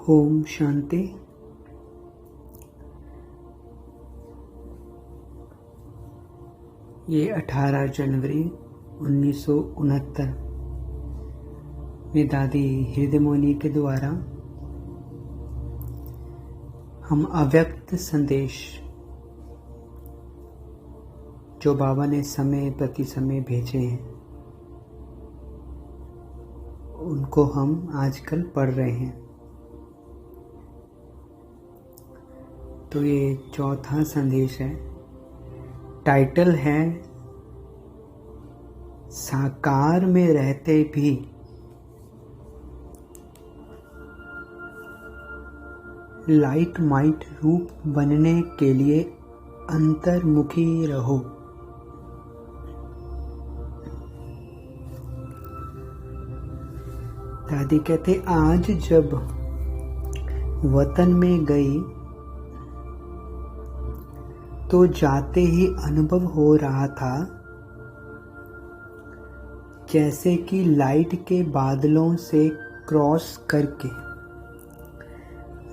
ओम शांति। ये 18 जनवरी 1969 में दादी हृदय मौनी के द्वारा हम अव्यक्त संदेश जो बाबा ने समय प्रति समय भेजे हैं उनको हम आजकल पढ़ रहे हैं। तो ये चौथा संदेश है। टाइटल है साकार में रहते भी लाइट माइट रूप बनने के लिए अंतर्मुखी रहो। दादी कहते आज जब वतन में गई तो जाते ही अनुभव हो रहा था जैसे कि लाइट के बादलों से क्रॉस करके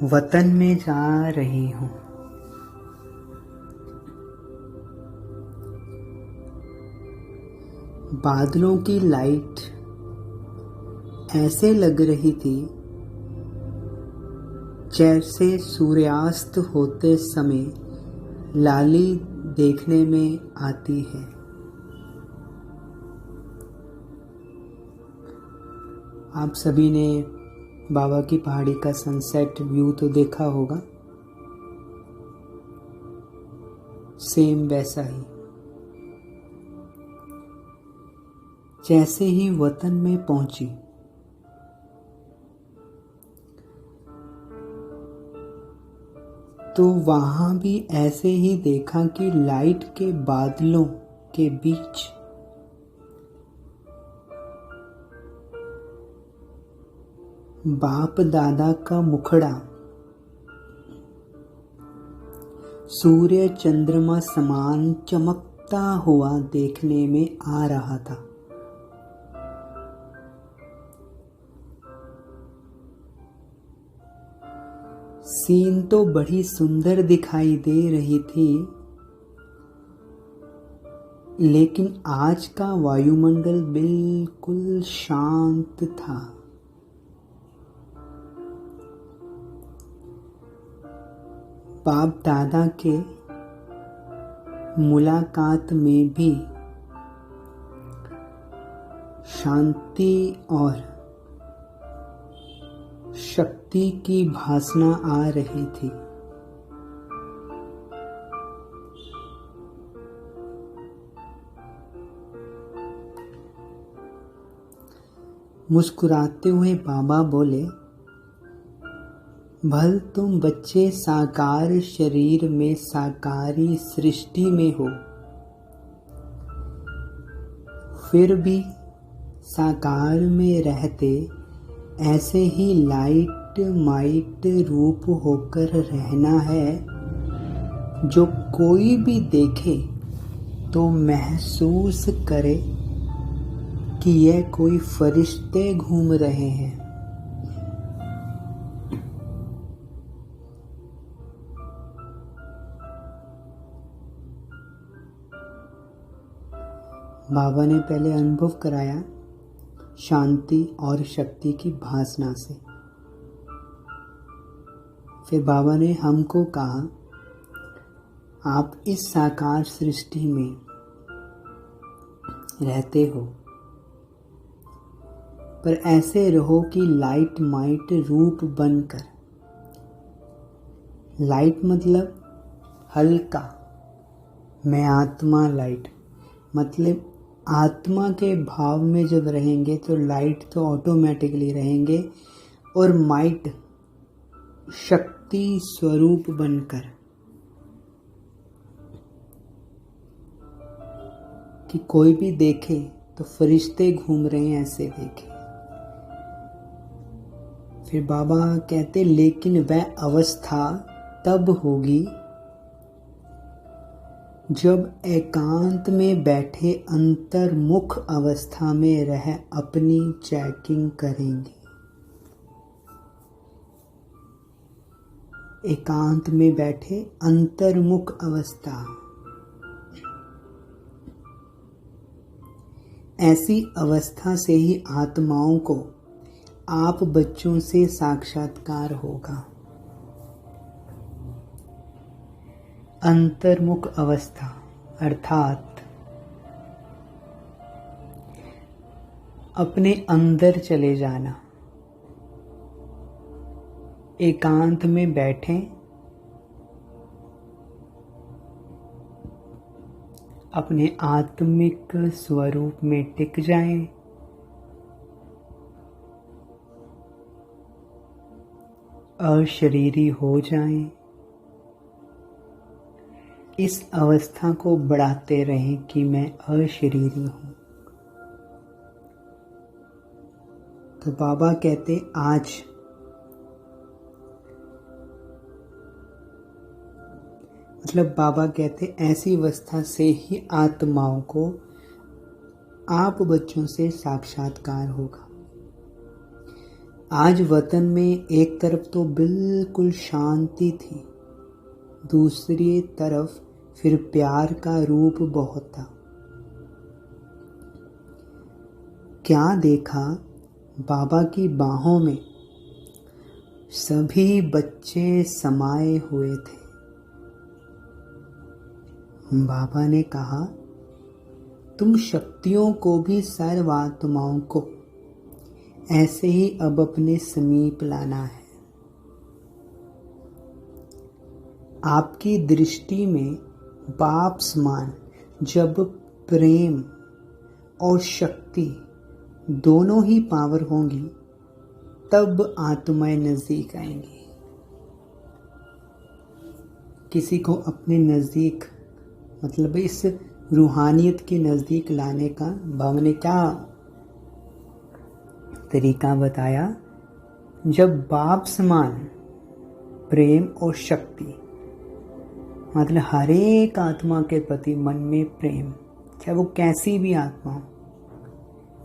वतन में जा रही हूँ। बादलों की लाइट ऐसे लग रही थी जैसे सूर्यास्त होते समय लाली देखने में आती है। आप सभी ने बाबा की पहाड़ी का सनसेट व्यू तो देखा होगा, सेम वैसा ही। जैसे ही वतन में पहुंची तो वहां भी ऐसे ही देखा कि लाइट के बादलों के बीच बाप दादा का मुखड़ा सूर्य चंद्रमा समान चमकता हुआ देखने में आ रहा था। सीन तो बड़ी सुंदर दिखाई दे रही थी, लेकिन आज का वायुमंडल बिल्कुल शांत था। बाप दादा के मुलाकात में भी शांति और शक्ति की भासना आ रही थी। मुस्कुराते हुए बाबा बोले, भल तुम बच्चे साकार शरीर में साकारी सृष्टि में हो, फिर भी साकार में रहते ऐसे ही लाइट माइट रूप होकर रहना है, जो कोई भी देखे तो महसूस करे कि यह कोई फरिश्ते घूम रहे हैं। बाबा ने पहले अनुभव कराया शांति और शक्ति की भासना से। फिर बाबा ने हमको कहा, आप इस साकार सृष्टि में रहते हो, पर ऐसे रहो कि लाइट माइट रूप बनकर। लाइट मतलब हल्का, मैं आत्मा लाइट, मतलब आत्मा के भाव में जब रहेंगे तो लाइट तो ऑटोमेटिकली रहेंगे, और माइट शक्ति स्वरूप बनकर, कि कोई भी देखे तो फरिश्ते घूम रहे हैं ऐसे देखे। फिर बाबा कहते, लेकिन वह अवस्था तब होगी जब एकांत में बैठे अंतर्मुख अवस्था में रह अपनी चेकिंग करेंगे। एकांत में बैठे अंतर्मुख अवस्था। ऐसी अवस्था से ही आत्माओं को आप बच्चों से साक्षात्कार होगा। अंतर्मुख अवस्था अर्थात अपने अंदर चले जाना, एकांत में बैठें, अपने आत्मिक स्वरूप में टिक जाएं, अशरीरी हो जाएं। इस अवस्था को बढ़ाते रहें कि मैं अशरीरी हूं। तो बाबा कहते आज बाबा कहते ऐसी अवस्था से ही आत्माओं को आप बच्चों से साक्षात्कार होगा। आज वतन में एक तरफ तो बिल्कुल शांति थी, दूसरी तरफ फिर प्यार का रूप बहुत था। क्या देखा, बाबा की बाहों में सभी बच्चे समाये हुए थे। बाबा ने कहा, तुम शक्तियों को भी सर्वात्माओं को ऐसे ही अब अपने समीप लाना है। आपकी दृष्टि में बाप समान जब प्रेम और शक्ति दोनों ही पावर होंगी, तब आत्माएं नजदीक आएंगी। किसी को अपने नजदीक मतलब इस रूहानियत के नजदीक लाने का बाबा ने क्या तरीका बताया। जब बाप समान प्रेम और शक्ति मतलब हर एक आत्मा के प्रति मन में प्रेम, चाहे वो कैसी भी आत्मा हो।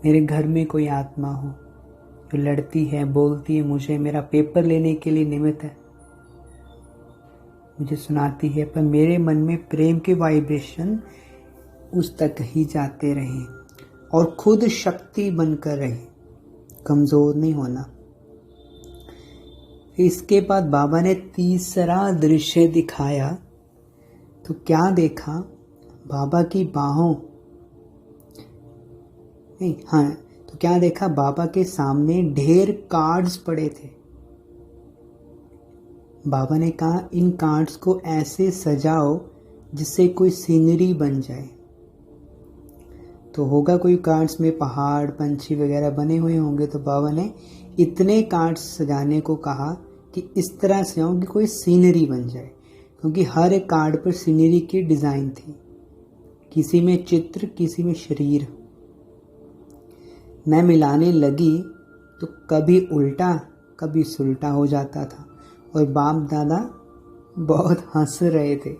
मेरे घर में कोई आत्मा हो जो लड़ती है, बोलती है, मुझे मेरा पेपर लेने के लिए निमित्त है, मुझे सुनाती है, पर मेरे मन में प्रेम के वाइब्रेशन उस तक ही जाते रहे और खुद शक्ति बनकर रहे, कमजोर नहीं होना। इसके बाद बाबा ने तीसरा दृश्य दिखाया। तो क्या देखा, बाबा की बाहों नहीं, हाँ, तो क्या देखा, बाबा के सामने ढेर कार्ड्स पड़े थे। बाबा ने कहा, इन कार्ड्स को ऐसे सजाओ जिससे कोई सीनरी बन जाए। तो होगा कोई कार्ड्स में पहाड़, पंछी वगैरह बने हुए होंगे। तो बाबा ने इतने कार्ड्स सजाने को कहा कि इस तरह से हो कि कोई सीनरी बन जाए, क्योंकि हर एक कार्ड पर सीनरी की डिज़ाइन थी, किसी में चित्र, किसी में शरीर। मैं मिलाने लगी तो कभी उल्टा कभी सुलटा हो जाता था और बाप दादा बहुत हंस रहे थे।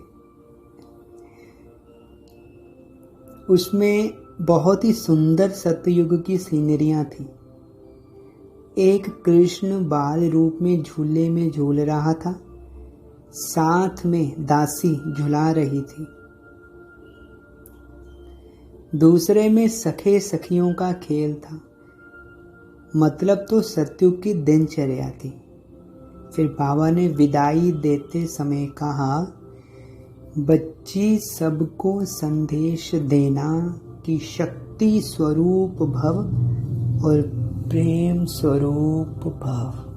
उसमें बहुत ही सुंदर सतयुग की सीनरियां थी। एक कृष्ण बाल रूप में झूले में झूल रहा था, साथ में दासी झुला रही थी। दूसरे में सखे सखियों का खेल था, मतलब तो सतयुग की दिनचर्या थी। फिर बाबा ने विदाई देते समय कहा, बच्ची सबको संदेश देना कि शक्ति स्वरूप भव और प्रेम स्वरूप भव।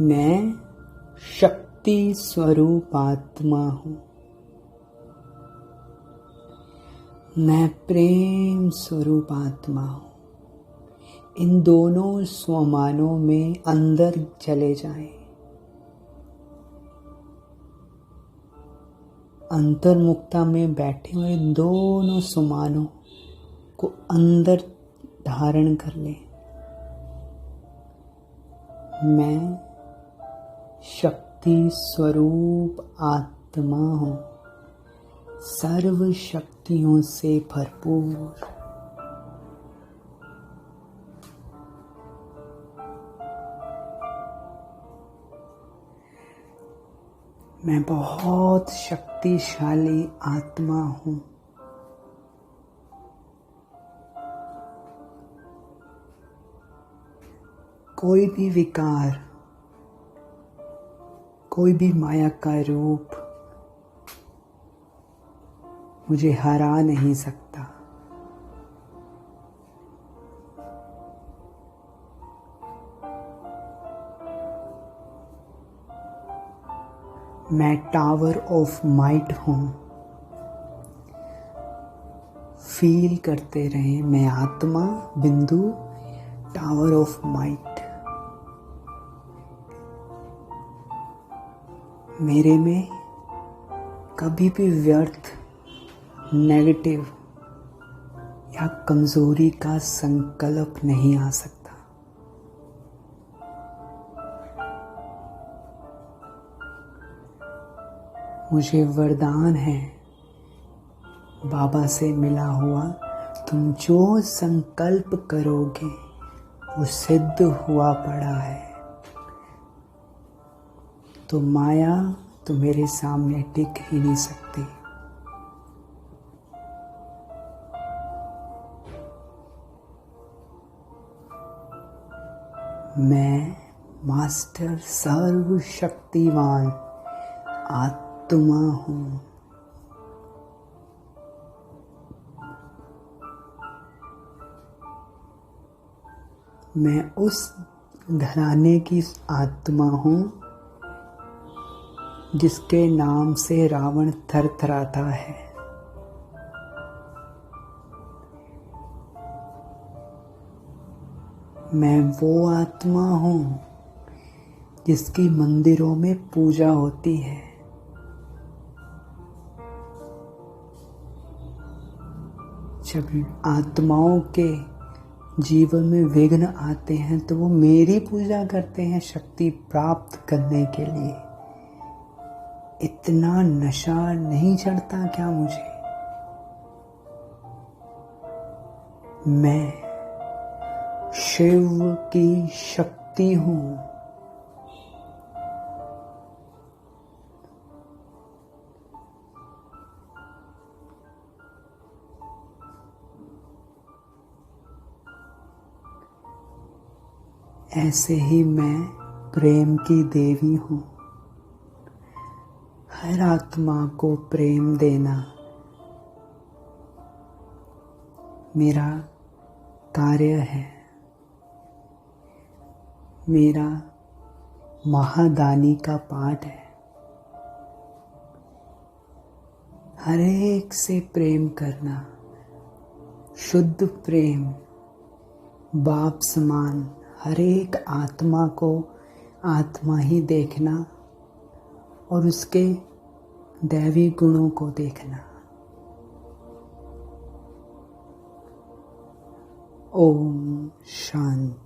मैं शक्ति स्वरूप आत्मा हूँ, मैं प्रेम स्वरूप आत्मा हूँ। इन दोनों स्वमानों में अंदर चले जाएं। अंतर्मुखता में बैठे हुए दोनों स्वमानों को अंदर धारण कर लें। मैं शक्ति स्वरूप आत्मा हूँ, सर्व शक्तियों से भरपूर। मैं बहुत शक्तिशाली आत्मा हूँ। कोई भी विकार, कोई भी माया का रूप मुझे हरा नहीं सकता। मैं टावर ऑफ माइट हूँ। फील करते रहें, मैं आत्मा बिंदु टावर ऑफ माइट। मेरे में कभी भी व्यर्थ, नेगेटिव या कमजोरी का संकल्प नहीं आ सकता। मुझे वरदान है बाबा से मिला हुआ, तुम जो संकल्प करोगे वो सिद्ध हुआ पड़ा है। तो माया तो मेरे सामने टिक ही नहीं सकती। मैं मास्टर सर्वशक्तिवान आत्मा हूँ। मैं उस घराने की आत्मा हूँ जिसके नाम से रावण थरथराता है। मैं वो आत्मा हूँ जिसकी मंदिरों में पूजा होती है। जब आत्माओं के जीवन में विघ्न आते हैं तो वो मेरी पूजा करते हैं शक्ति प्राप्त करने के लिए। इतना नशा नहीं चढ़ता क्या मुझे? मैं शिव की शक्ति हूँ। ऐसे ही मैं प्रेम की देवी हूँ। हर आत्मा को प्रेम देना मेरा कार्य है। मेरा महादानी का पाठ है। हर एक से प्रेम करना, शुद्ध प्रेम, बाप समान हर एक आत्मा को आत्मा ही देखना और उसके दैवी गुणों को देखना। ओम शांति।